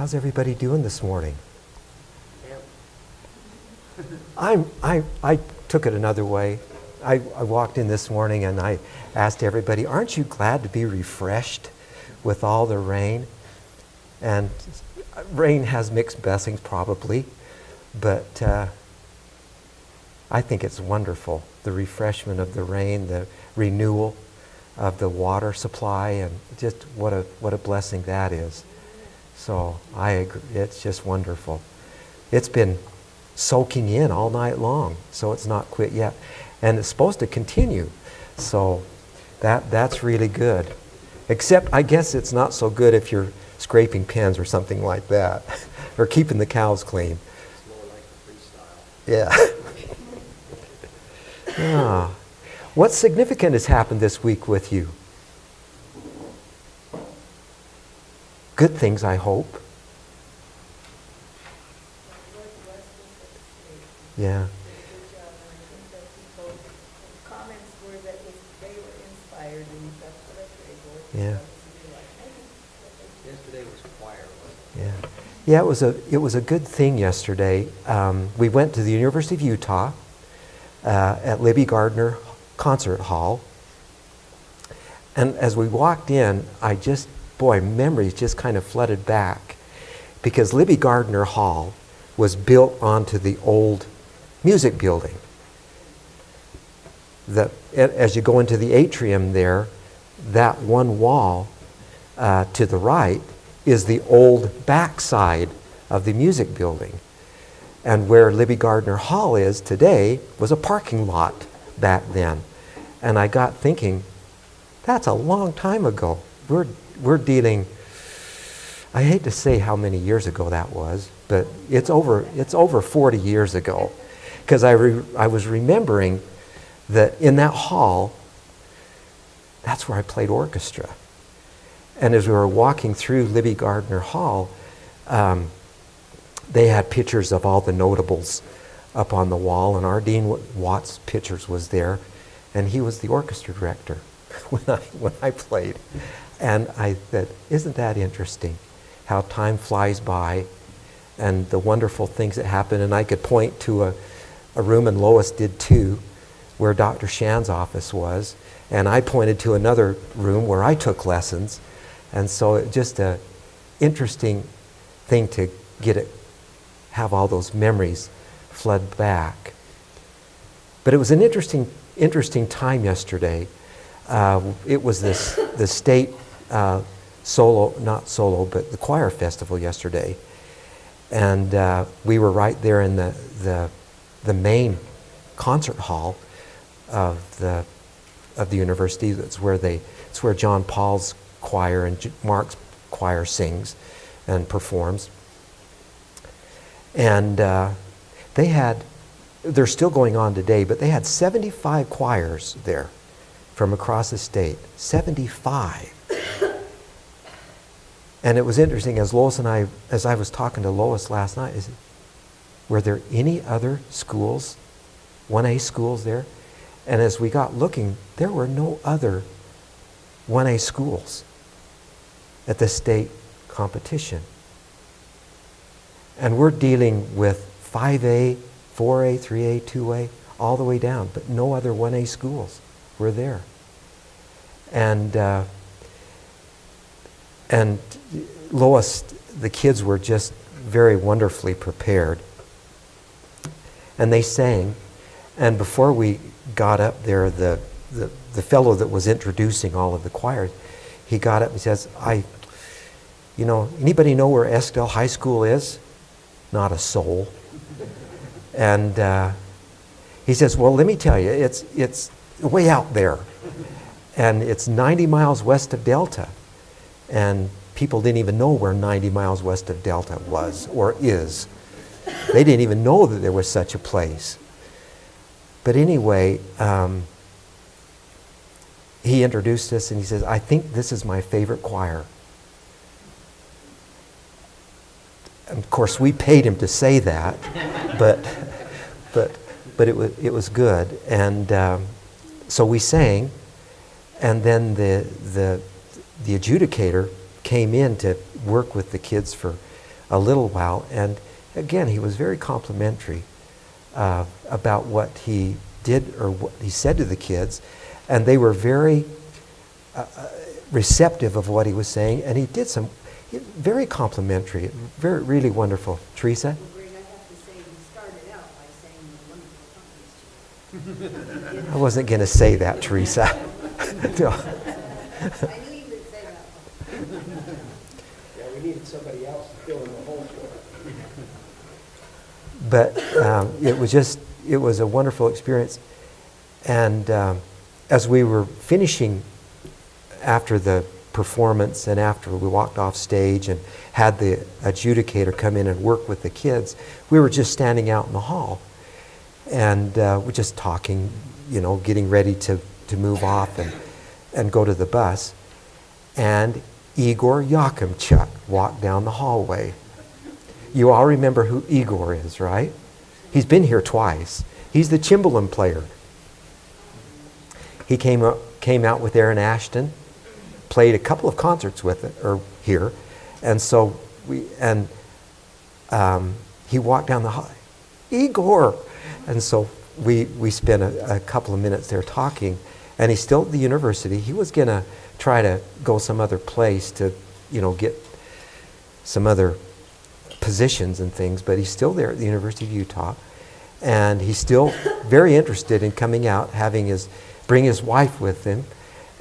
How's everybody doing this morning? I took it another way. I walked in this morning and I asked everybody, aren't you glad to be refreshed with all the rain? And rain has mixed blessings probably, but I think it's wonderful. The refreshment of the rain, the renewal of the water supply, and just what a blessing that is. So I agree, it's just wonderful. It's been soaking in all night long, so it's not quit yet. And it's supposed to continue, so that's really good. Except I guess it's not so good if you're scraping pens or something like that, or keeping the cows clean. It's more like the freestyle. Yeah. What significant has happened this week with you? Good things, I hope. Yeah. Comments were that they were inspired, and that's what I prayed for. Yeah. Yesterday was choir, wasn't it? Yeah. Yeah, it was a good thing yesterday. We went to the University of Utah at Libby Gardner Concert Hall. And as we walked in, memories just kind of flooded back. Because Libby Gardner Hall was built onto the old music building. As you go into the atrium there, that one wall to the right is the old backside of the music building. And where Libby Gardner Hall is today was a parking lot back then. And I got thinking, that's a long time ago. We're dealing, I hate to say how many years ago that was, but it's over 40 years ago. Because I was remembering that in that hall, that's where I played orchestra. And as we were walking through Libby Gardner Hall, they had pictures of all the notables up on the wall, and Ardeen Watts' pictures was there, and he was the orchestra director when I played. And I said, isn't that interesting, how time flies by and the wonderful things that happen? And I could point to a room, and Lois did too, where Dr. Shan's office was, and I pointed to another room where I took lessons. And so it's just an interesting thing to have all those memories flood back. But it was an interesting time yesterday. It was the state the choir festival yesterday. And we were right there in the main concert hall of the university. It's where John Paul's choir and Mark's choir sings and performs. And they're still going on today, but they had 75 choirs there from across the state. 75. And it was interesting, as I was talking to Lois last night, were there any other schools, 1A schools there? And as we got looking, there were no other 1A schools at the state competition. And we're dealing with 5A, 4A, 3A, 2A, all the way down, but no other 1A schools were there. And Lois, the kids were just very wonderfully prepared. And they sang. And before we got up there, the fellow that was introducing all of the choirs, he got up and says, anybody know where Eskdale High School is? Not a soul. And he says, well, let me tell you, it's way out there. And it's 90 miles west of Delta. And people didn't even know where 90 miles west of Delta was or is. They didn't even know that there was such a place. But anyway, he introduced us and he says, I think this is my favorite choir. And of course, we paid him to say that, but it was good. And so we sang, and then the adjudicator came in to work with the kids for a little while. And again, he was very complimentary about what he did or what he said to the kids. And they were very receptive of what he was saying. And he did some very complimentary, very, really wonderful. Teresa? Well, Greg, I have to say, you started out by saying the wonderful companies to you. I wasn't going to say that, Teresa. No. I knew you would say that one. Yeah, we needed somebody else to fill in the hole for it. But it was a wonderful experience. And as we were finishing after the performance and after we walked off stage and had the adjudicator come in and work with the kids, we were just standing out in the hall. And we're just talking, getting ready to move off and go to the bus. And Igor Yakimchuk walked down the hallway. You all remember who Igor is, right? He's been here twice. He's the Cymbalum player. He came out with Aaron Ashton, played a couple of concerts with it, or here, and so he walked down the hall, Igor, and so we spent a couple of minutes there talking, and he's still at the university. He was gonna try to go some other place to, get some other positions and things, but he's still there at the University of Utah, and he's still very interested in coming out, bring his wife with him,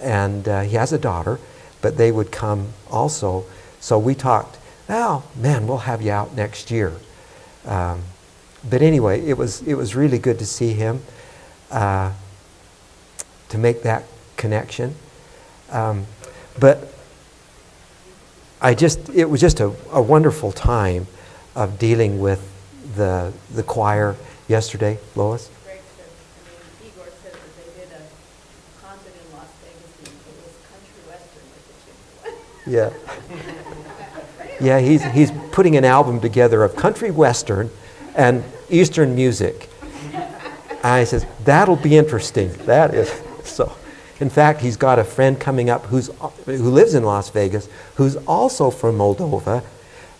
and he has a daughter, but they would come also. So we talked, oh man, we'll have you out next year. But anyway, it was really good to see him, to make that connection. But it was just a wonderful time of dealing with the choir yesterday. Lois? Greg said, Igor said that they did a concert in Las Vegas and it was country western with the Chippewa. Yeah, he's putting an album together of country western and Eastern music. And I says, that'll be interesting. That is so. In fact, he's got a friend coming up who lives in Las Vegas, who's also from Moldova,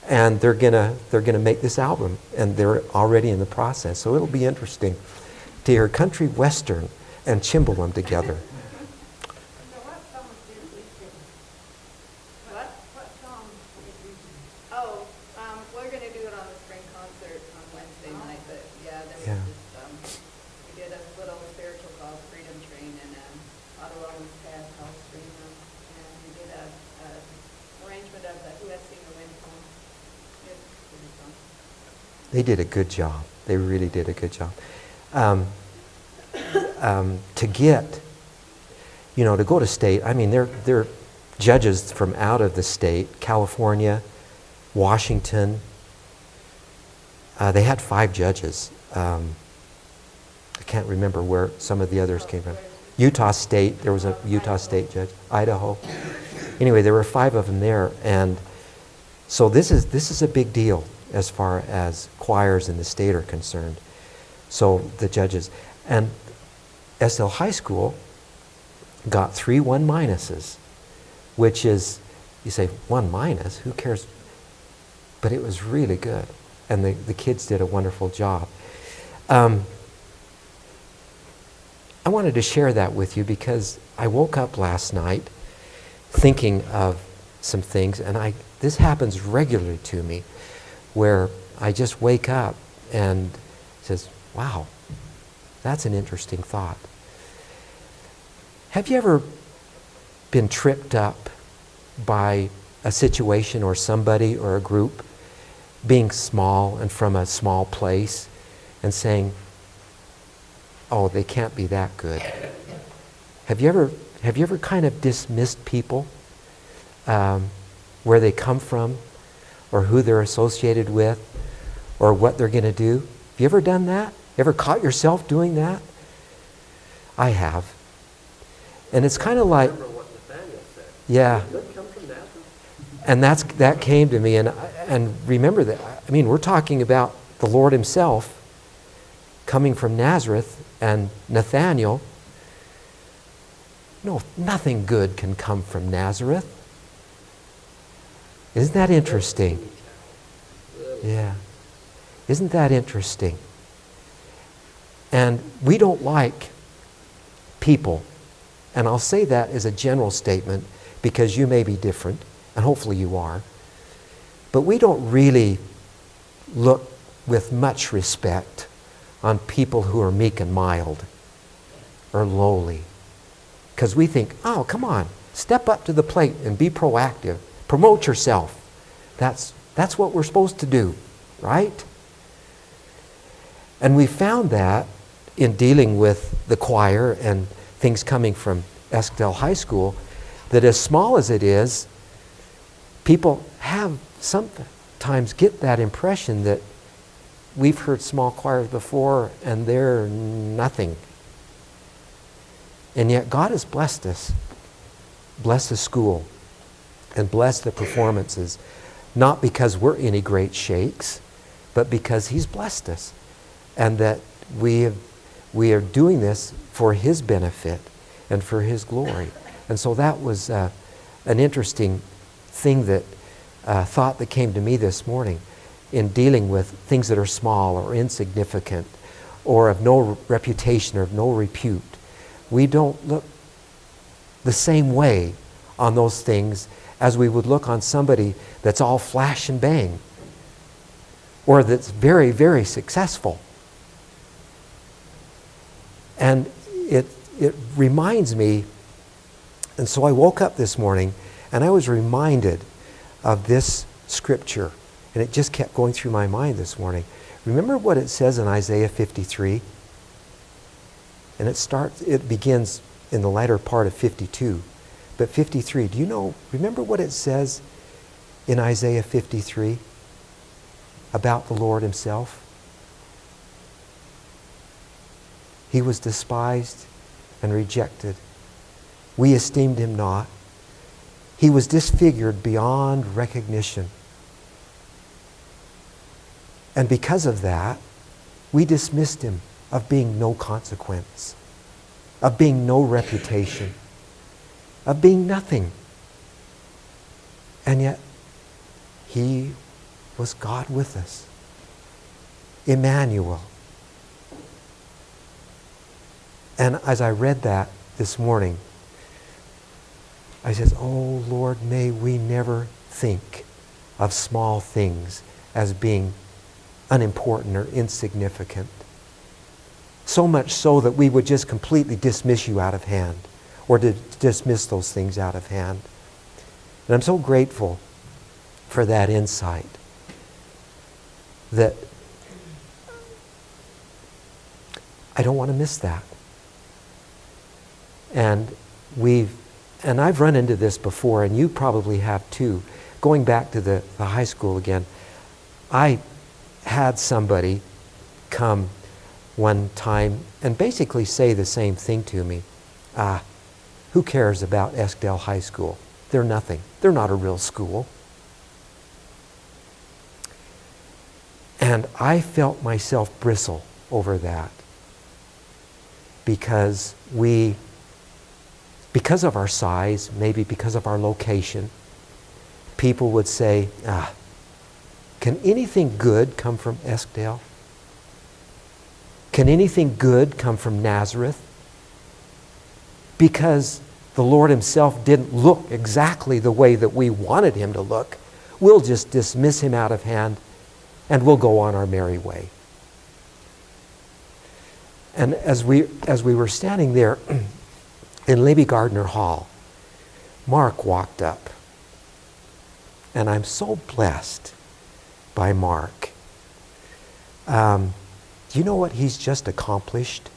and they're gonna make this album, and they're already in the process. So it'll be interesting to hear country western and Cymbalum together. So what songs did we sing? What songs did we sing? Oh, we're gonna do it on the spring concert on Wednesday night, but there was Yeah. just, we did a little spiritual called Freedom Train and Ottawa was past House Stream, and we did a arrangement of the Who Has Seen the Wind poem. It was pretty fun. They did a good job. They really did a good job. To get, to go to state, I mean, they're judges from out of the state, California, Washington. They had 5 judges. I can't remember where some of the others came from. Utah State, there was a Utah State judge, Idaho. Anyway, there were 5 of them there, and so this is a big deal as far as choirs in the state are concerned. So the judges, and SL High School got 3 1 minuses, which is, you say 1 minus, who cares? But it was really good, and the kids did a wonderful job. I wanted to share that with you because I woke up last night thinking of some things, and this happens regularly to me, where I just wake up and says, wow, that's an interesting thought. Have you ever been tripped up by a situation or somebody or a group being small and from a small place and saying, oh, they can't be that good? Have you ever kind of dismissed people, where they come from, or who they're associated with, or what they're going to do? Have you ever done that? Ever caught yourself doing that? I have. And it's kind of like, Remember what Nathaniel said. yeah. Good come from Nazareth. And that came to me, and remember that. I mean, we're talking about the Lord Himself coming from Nazareth, and Nathaniel. No, nothing good can come from Nazareth. Isn't that interesting? Yeah. Isn't that interesting? And we don't like people, and I'll say that as a general statement because you may be different, and hopefully you are, but we don't really look with much respect on people who are meek and mild or lowly. Because we think, oh, come on, step up to the plate and be proactive. Promote yourself. That's what we're supposed to do, right? And we found that in dealing with the choir and things coming from Eskdale High School, that as small as it is, people have sometimes get that impression that we've heard small choirs before and they're nothing. And yet God has blessed us, blessed the school, and blessed the performances, not because we're any great shakes, but because He's blessed us, and that we are doing this for His benefit and for His glory. And so that was an interesting thing that thought that came to me this morning in dealing with things that are small or insignificant or of no reputation or of no repute. We don't look the same way on those things as we would look on somebody that's all flash and bang or that's very, very successful. And it reminds me, and so I woke up this morning and I was reminded of this scripture, and it just kept going through my mind this morning. Remember what it says in Isaiah 53? And it begins in the latter part of 52. But 53, remember what it says in Isaiah 53 about the Lord Himself? He was despised and rejected. We esteemed Him not. He was disfigured beyond recognition. And because of that, we dismissed Him of being no consequence, of being no reputation, of being nothing. And yet, He was God with us. Emmanuel. And as I read that this morning, I said, oh Lord, may we never think of small things as being unimportant or insignificant. So much so that we would just completely dismiss you out of hand or to dismiss those things out of hand. And I'm so grateful for that insight that I don't want to miss that. And I've run into this before, and you probably have too. Going back to the high school again, I had somebody come one time and basically say the same thing to me. Who cares about Eskdale High School? They're nothing. They're not a real school. And I felt myself bristle over that because of our size, maybe because of our location, people would say, can anything good come from Eskdale? Can anything good come from Nazareth? Because the Lord Himself didn't look exactly the way that we wanted Him to look, we'll just dismiss Him out of hand and we'll go on our merry way. And as we were standing there in Libby Gardner Hall, Mark walked up. And I'm so blessed by Mark. Do you know what he's just accomplished?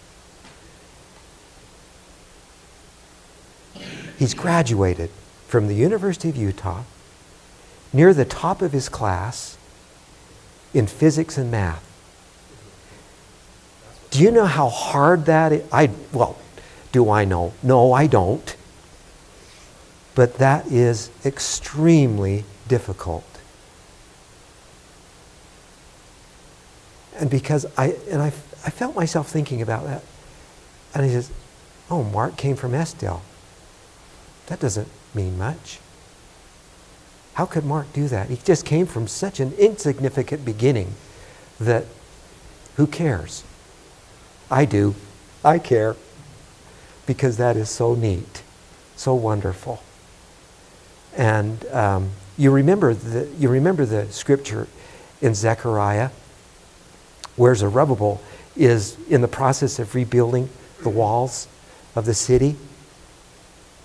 He's graduated from the University of Utah, near the top of his class in physics and math. Do you know how hard that is? Do I know? No, I don't. But that is extremely difficult. And because I felt myself thinking about that. And he says, oh, Mark came from Eskdale. That doesn't mean much. how could Mark do that? He just came from such an insignificant beginning that who cares? I do. I care. Because that is so neat, so wonderful. And you remember the scripture in Zechariah where Zerubbabel is in the process of rebuilding the walls of the city.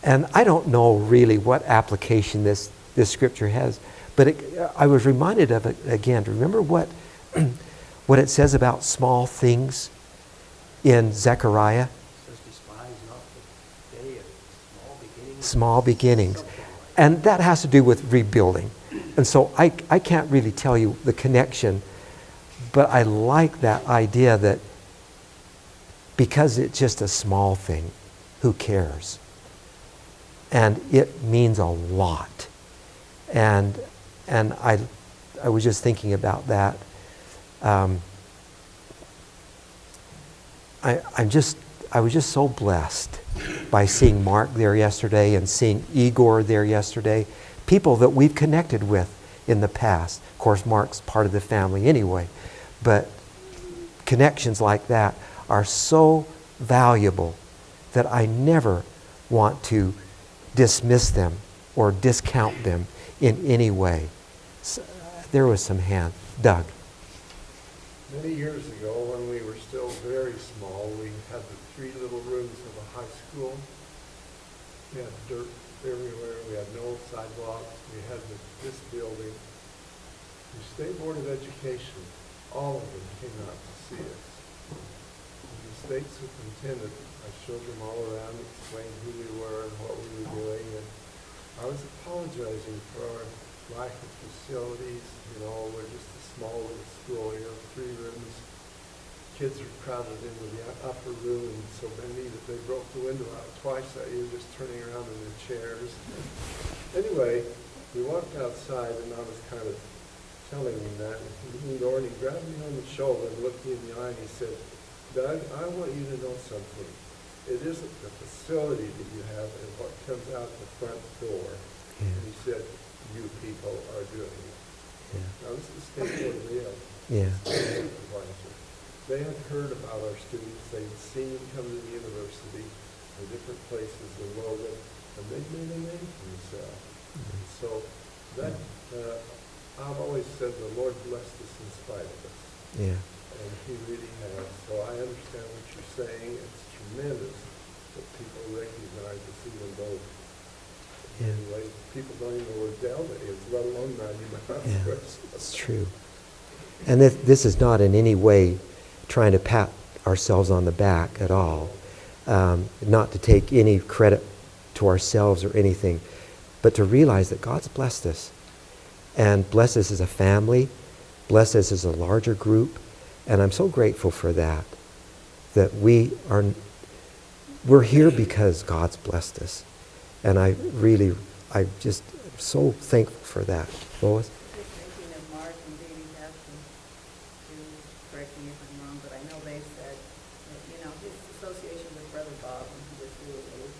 And I don't know really what application this scripture has, but I was reminded of it again. Remember what it says about small things in Zechariah? It says, despise not the day of small beginnings. Small beginnings. Something like And that has to do with rebuilding. And so I can't really tell you the connection, but I like that idea that because it's just a small thing, who cares? And it means a lot. And I was just thinking about that. I was just so blessed by seeing Mark there yesterday and seeing Igor there yesterday, people that we've connected with in the past. Of course, Mark's part of the family anyway, but connections like that are so valuable that I never want to dismiss them or discount them in any way. So, there was some hand. Doug. Many years ago, when we were still very small, we had the 3 little rooms of a high school. We had dirt everywhere. We had no sidewalks. We had this building. The State Board of Education, all of them came out to see us. And the state superintendent, I showed them all around, explained who we were and what we were doing. And I was apologizing for our lack of facilities. You know, we're just a small little school here, 3 rooms. Kids are crowded into the upper room and so many that they broke the window out twice that year just turning around in their chairs. Anyway, we walked outside and I was kind of telling him that. And he leaned over and he grabbed me on the shoulder and looked me in the eye and he said, Doug, I want you to know something. It isn't the facility that you have and what comes out the front door. Yeah. And he said, you people are doing it. Yeah. Now this is State Board of Ed. Yeah. Supervisor. They had heard about our students. They had seen them come to the university in different places in Logan, and they've made a name for themselves. Mm-hmm. So that I've always said the Lord blessed us in spite of us, Yeah. and He really has. So I understand what you're saying. It's tremendous that people recognize us even though. Yeah. Anyway, people don't even know where Delta is, let alone 90 miles Yeah. west. It's true. And this is not in any way trying to pat ourselves on the back at all. Not to take any credit to ourselves or anything, but to realize that God's blessed us. And blessed us as a family, blessed us as a larger group. And I'm so grateful for that. That we're here because God's blessed us. And I'm just so thankful for that. Lois? Just thinking of Mark and Dee Captain, to correct me if I'm wrong, but I know they said that, his association with Brother Bob when he was really little,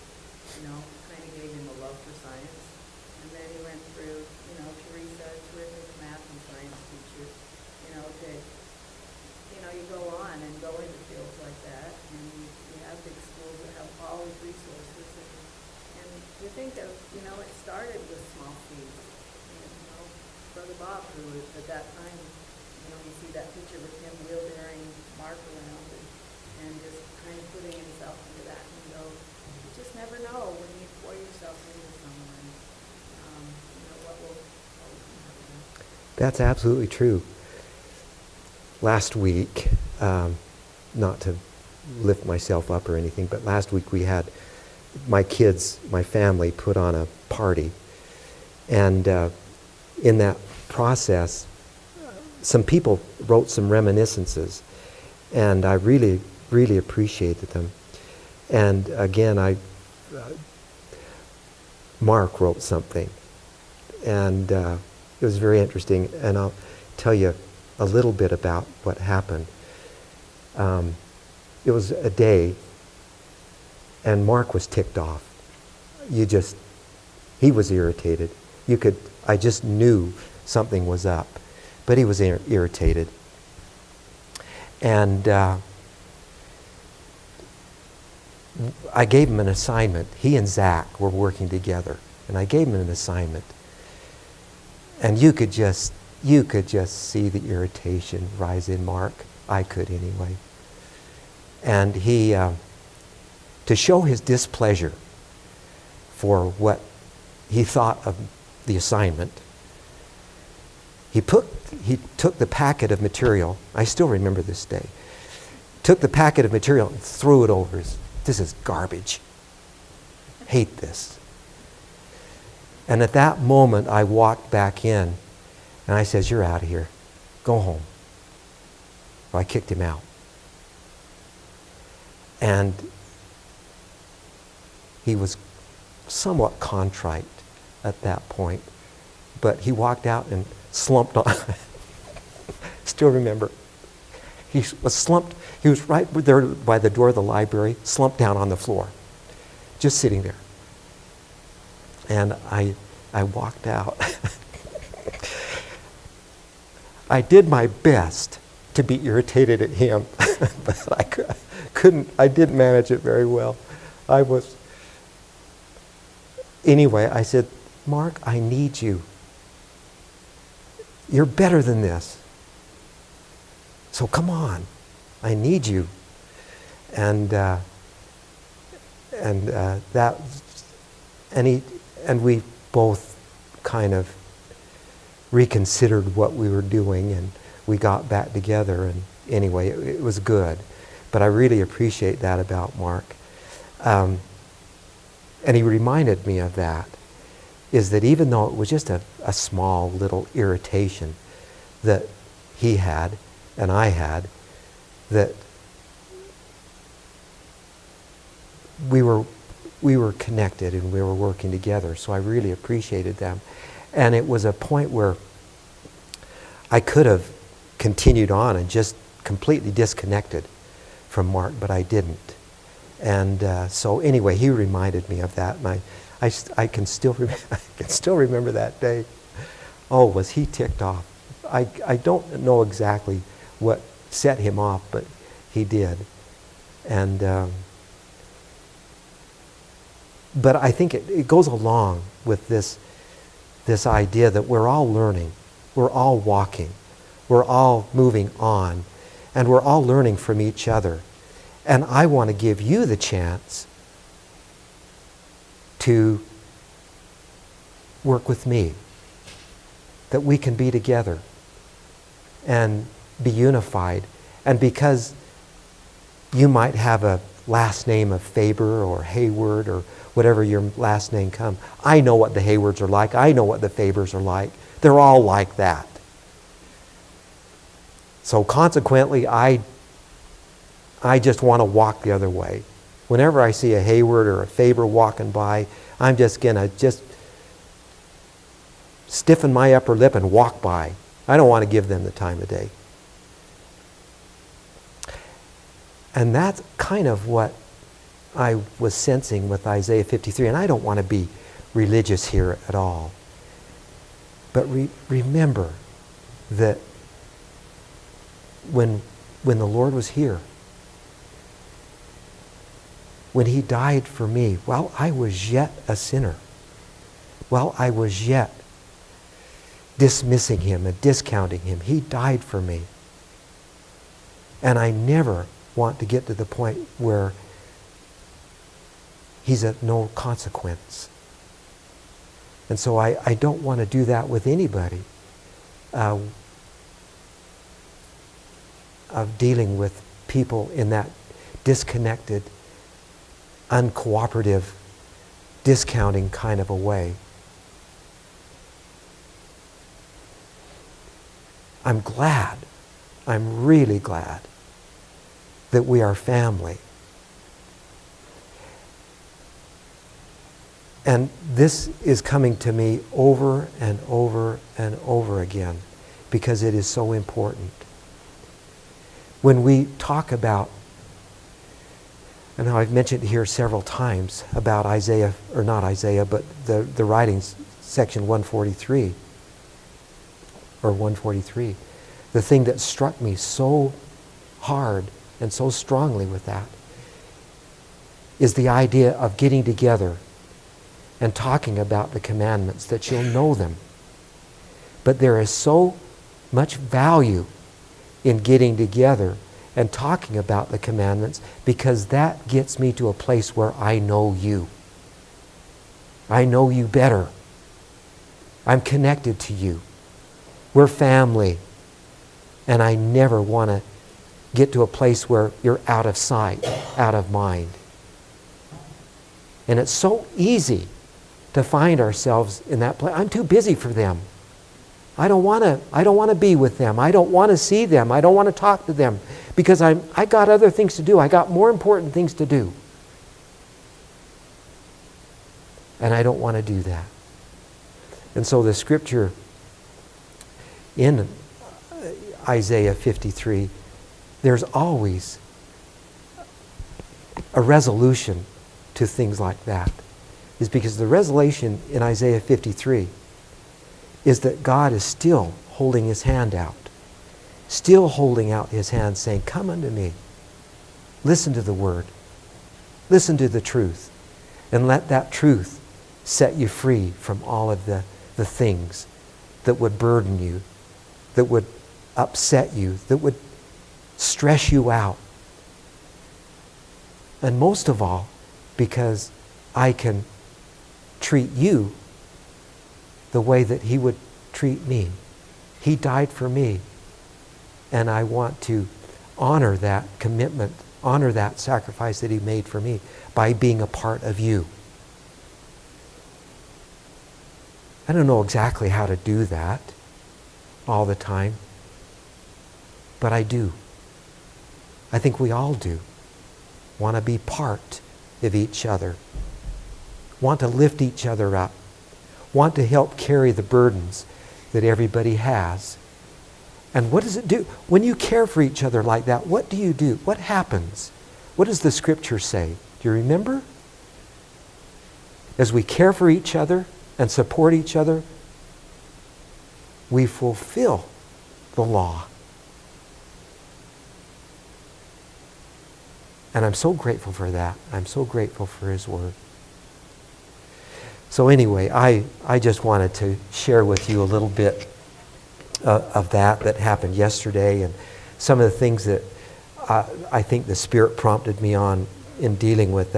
kind of gave him a love for science. And then he went through, Teresa, terrific math and science teacher, you go on and go into fields like that, and you have big schools that have all these resources. And you think of, it started with small seeds. Brother Bob, who at that time, you see that picture with him wheelbarrowing Mark around and just kind of putting himself into that. And you just never know when you pour yourself into someone, what will happen. That's absolutely true. Last week, not to lift myself up or anything, but last week we had my family put on a party. And in that process, some people wrote some reminiscences. And I really, really appreciated them. And again, Mark wrote something. And it was very interesting. And I'll tell you a little bit about what happened. It was a day, and Mark was ticked off. He was irritated. I just knew something was up. But he was irritated. And I gave him an assignment. He and Zach were working together. And I gave him an assignment. And you could just see the irritation rise in Mark. I could anyway. And he, to show his displeasure for what he thought of the assignment, he took the packet of material, I still remember this day, took the packet of material and threw it over. This is garbage. Hate this. And at that moment, I walked back in and I says, you're out of here. Go home. Well, I kicked him out. And he was somewhat contrite at that point. But he walked out and slumped on. Still remember. He was slumped. He was right there by the door of the library, slumped down on the floor, just sitting there. And I walked out. I did my best to be irritated at him, but I didn't manage it very well. Anyway, I said, Mark, I need you. You're better than this. So come on, I need you. And we both kind of reconsidered what we were doing, and we got back together. And anyway, it was good. But I really appreciate that about Mark. And he reminded me of that, is that even though it was just a small little irritation that he had and I had, that we were connected and we were working together. So I really appreciated them. And it was a point where I could have continued on and just completely disconnected from Mark, but I didn't. And so anyway, he reminded me of that, and I can still remember that day. Oh, was he ticked off? I don't know exactly what set him off, but he did. And but I think it goes along with this idea that we're all learning, we're all walking, we're all moving on, and we're all learning from each other. And I want to give you the chance to work with me, that we can be together and be unified. And because you might have a last name of Faber or Hayward or whatever your last name come, I know what the Haywards are like. I know what the Fabers are like. They're all like that. So consequently, I just want to walk the other way. Whenever I see a Hayward or a Faber walking by, I'm just going to just stiffen my upper lip and walk by. I don't want to give them the time of day. And that's kind of what I was sensing with Isaiah 53. And I don't want to be religious here at all. But remember that when the Lord was here, when he died for me, while I was yet a sinner, while I was yet dismissing him and discounting him, he died for me. And I never want to get to the point where he's of no consequence. And so I don't want to do that with anybody, of dealing with people in that disconnected, uncooperative, discounting kind of a way. I'm glad, I'm really glad that we are family. And this is coming to me over and over and over again because it is so important. When we talk about, and I've mentioned here several times about Isaiah, or not Isaiah, but the writings section 143, or 143. The thing that struck me so hard and so strongly with that is the idea of getting together and talking about the commandments, that you'll know them. But there is so much value in getting together and talking about the commandments, because that gets me to a place where I know you. I know you better. I'm connected to you. We're family. And I never want to get to a place where you're out of sight, out of mind. And it's so easy to find ourselves in that place. I'm too busy for them. I don't want to be with them. I don't want to see them. I don't want to talk to them because I got other things to do. I got more important things to do. And I don't want to do that. And so the scripture in Isaiah 53, there's always a resolution to things like that. Is because the resolution in Isaiah 53 is that God is still holding his hand out. Still holding out his hand saying, come unto me. Listen to the word. Listen to the truth. And let that truth set you free from all of the things that would burden you, that would upset you, that would stress you out. And most of all, because I can treat you the way that he would treat me. He died for me. And I want to honor that commitment, honor that sacrifice that he made for me by being a part of you. I don't know exactly how to do that all the time, but I do. I think we all do. Want to be part of each other. Want to lift each other up. Want to help carry the burdens that everybody has. And what does it do? When you care for each other like that, what do you do? What happens? What does the scripture say? Do you remember? As we care for each other and support each other, we fulfill the law. And I'm so grateful for that. I'm so grateful for his word. So anyway, I just wanted to share with you a little bit of that happened yesterday, and some of the things that I think the Spirit prompted me on in dealing with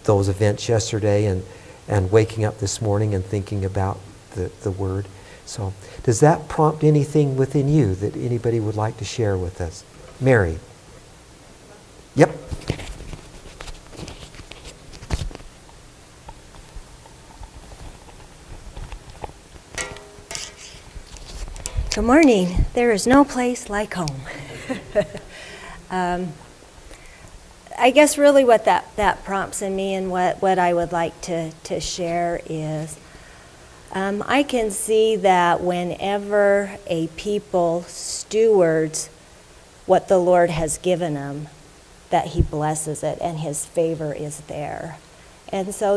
those events yesterday, and waking up this morning and thinking about the word. So does that prompt anything within you that anybody would like to share with us? Mary. Yep. Good morning. There is no place like home. I guess really what that prompts in me, and what I would like to share is I can see that whenever a people stewards what the Lord has given them, that he blesses it and his favor is there. And so,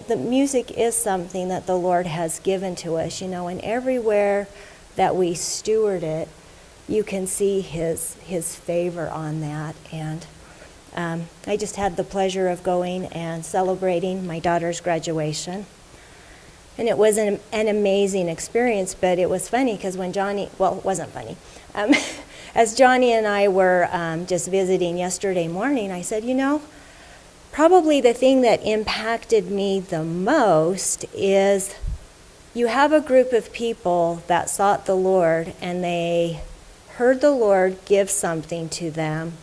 the music is something that the Lord has given to us, and everywhere that we steward it, you can see his favor on that. And I just had the pleasure of going and celebrating my daughter's graduation. And it was an amazing experience, but it was funny because when it wasn't funny. As Johnny and I were just visiting yesterday morning, I said, probably the thing that impacted me the most is you have a group of people that sought the Lord, and they heard the Lord give something to them,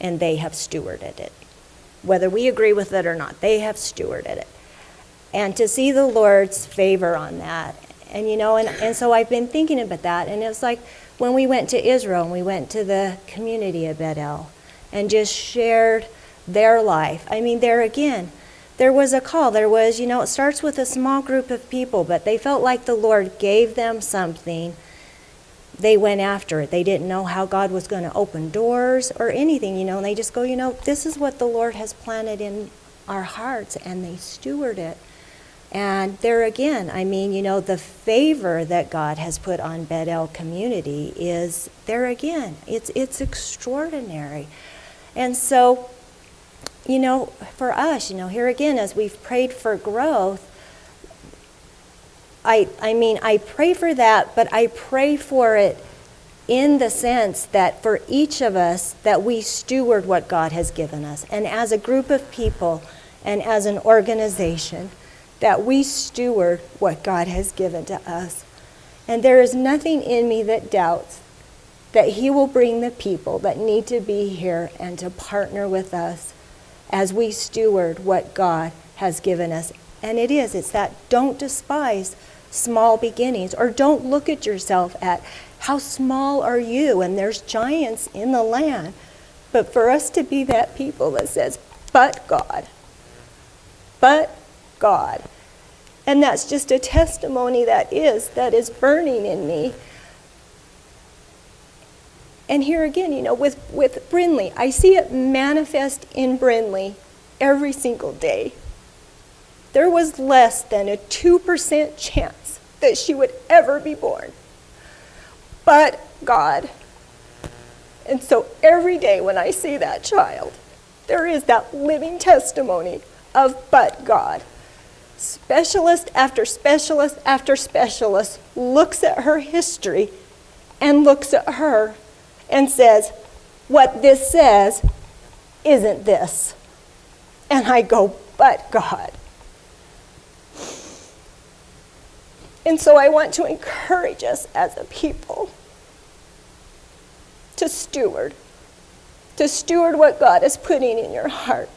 and they have stewarded it. Whether we agree with it or not, they have stewarded it. And to see the Lord's favor on that, and so I've been thinking about that, and it's like when we went to Israel, and we went to the community of Bethel, and just shared their life. I mean, there again, there was a call. There was, it starts with a small group of people, but they felt like the Lord gave them something. They went after it. They didn't know how God was going to open doors or anything, and they just go, this is what the Lord has planted in our hearts, and they steward it. And there again, I mean, the favor that God has put on Bethel community is there again. It's extraordinary. And so, for us, here again, as we've prayed for growth, I pray for that, but I pray for it in the sense that for each of us, that we steward what God has given us. And as a group of people and as an organization, that we steward what God has given to us. And there is nothing in me that doubts that He will bring the people that need to be here and to partner with us as we steward what God has given us. And it's that don't despise small beginnings, or don't look at yourself at how small are you, and there's giants in the land. But for us to be that people that says, but God. And that's just a testimony that is burning in me. And here again, with Brindley, I see it manifest in Brindley every single day. There was less than a 2% chance that she would ever be born. But God. And so every day when I see that child, there is that living testimony of but God. Specialist after specialist after specialist looks at her history and looks at her and says, what this says isn't this. And I go, but God. And so I want to encourage us as a people to steward what God is putting in your heart,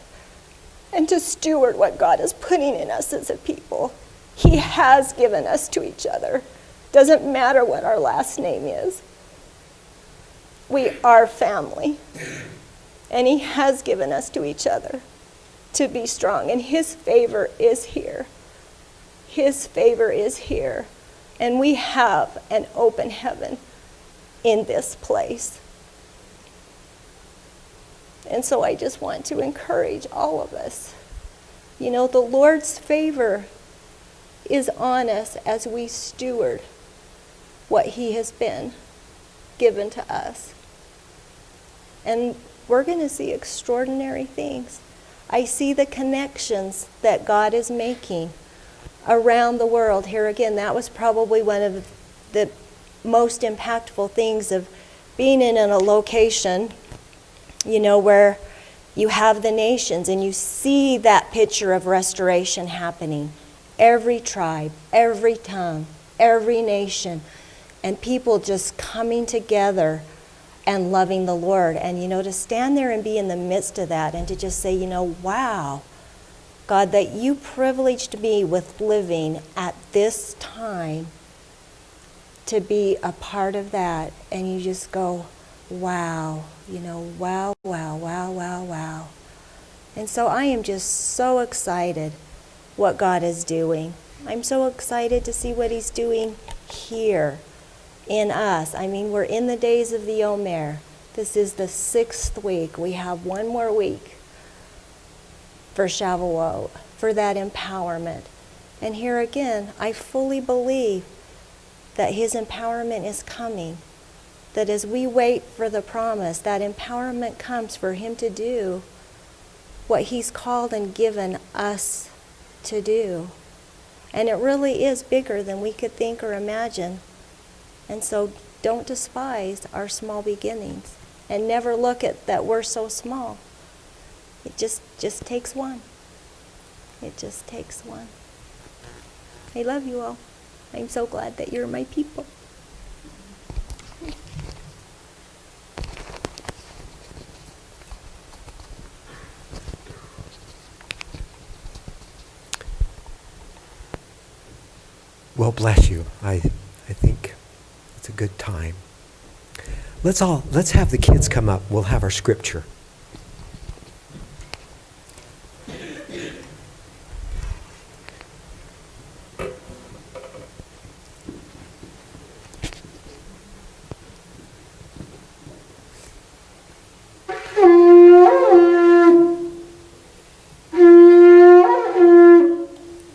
and to steward what God is putting in us as a people. He has given us to each other. Doesn't matter what our last name is. We are family. And He has given us to each other to be strong. And His favor is here. His favor is here. And we have an open heaven in this place. And so I just want to encourage all of us. The Lord's favor is on us as we steward what He has been given to us. And we're going to see extraordinary things. I see the connections that God is making around the world. Here again, that was probably one of the most impactful things of being in a location, where you have the nations and you see that picture of restoration happening. Every tribe, every tongue, every nation, and people just coming together and loving the Lord. And, to stand there and be in the midst of that and to just say, wow, God, that you privileged me with living at this time to be a part of that. And you just go, wow, wow, wow, wow, wow, wow. And so I am just so excited what God is doing. I'm so excited to see what He's doing here in us. We're in the days of the Omer. This is the 6th week. We have one more week for Shavuot, for that empowerment. And here again, I fully believe that His empowerment is coming. That as we wait for the promise, that empowerment comes for Him to do what He's called and given us to do. And it really is bigger than we could think or imagine. And so don't despise our small beginnings, and never look at that we're so small. It just takes one. It just takes one. I love you all. I'm so glad that you're my people. Well, bless you. I think it's a good time. Let's have the kids come up. We'll have our scripture.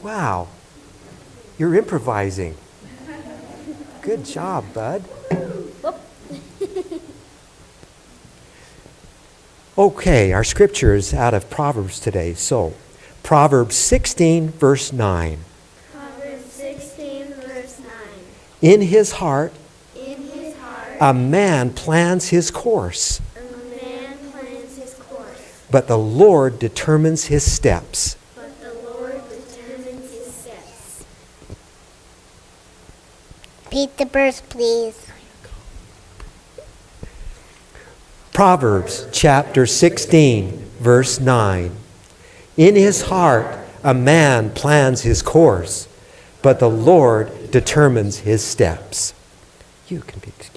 Wow. You're improvising. Good job, bud. Okay, our scripture is out of Proverbs today. So, Proverbs 16, verse 9. Proverbs 16, verse 9. In his heart, A a man plans his course, man plans his course, but the Lord determines his steps. but the Lord determines his steps. Repeat the verse, please. Proverbs chapter 16, verse 9. In his heart, a man plans his course, but the Lord determines his steps. You can be excused.